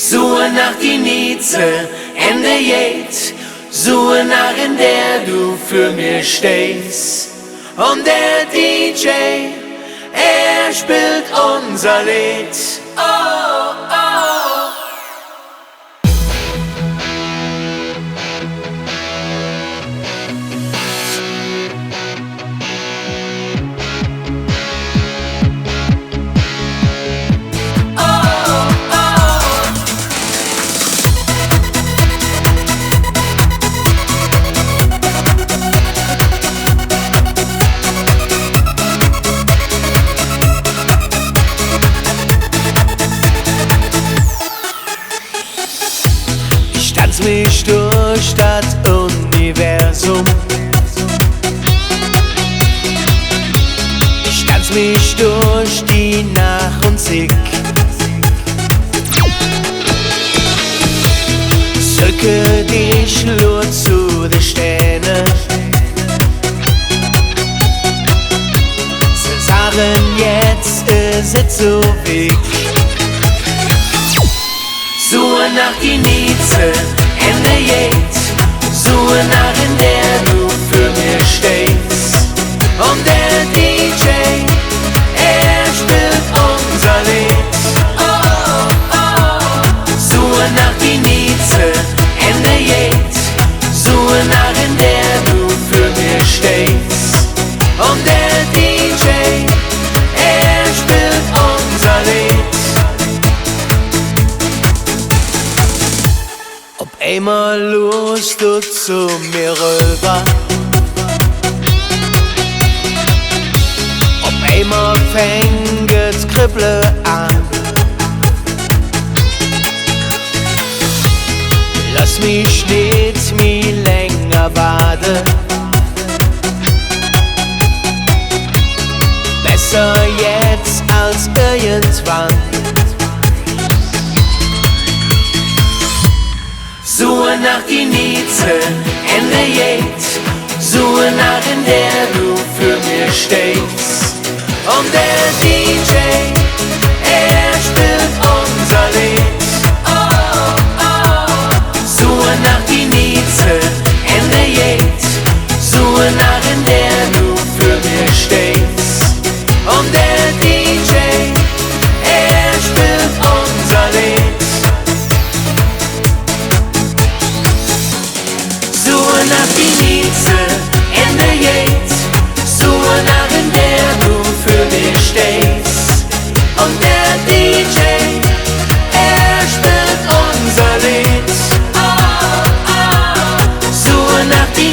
Suche nach die Nieze, in der Jed, suche nach in der du für mich stehst. Und der DJ, er spielt unser Lied. Oh, oh. Mich durch das Universum. Ich tanz mich durch die Nacht und Sick. Söcke dich nur zu den Sternen. Sie sagen jetzt, es ist so weg. Suche nach die Nieze, in der Jed, suche nach in der du für mich stehst. Und der DJ, er spielt unser Lied. Oh, oh, oh. Suche nach die Nieze, in der Jed, suche nach in der du für mich stehst. Und der DJ, er spielt unser Lied. Einmal lust du zu mir rüber. Auf einmal fängt es kribbeln an. Lass mich nicht mehr länger warten. Besser jetzt als irgendwann. Suche nach die Nieze, in der Jed, suche nach in der du für mich stehst. Und der DJ, er spielt unser Lied. Oh, oh. Suche nach die Nieze, in der Jed, suche nach in der du für mich stehst. Und der DJ, er spielt unser Lied. Suche nach die Nieze, in der Jed, suche nach in der du für mich stehst. Und der DJ, er spielt unser Lied. Oh, oh. Suche nach die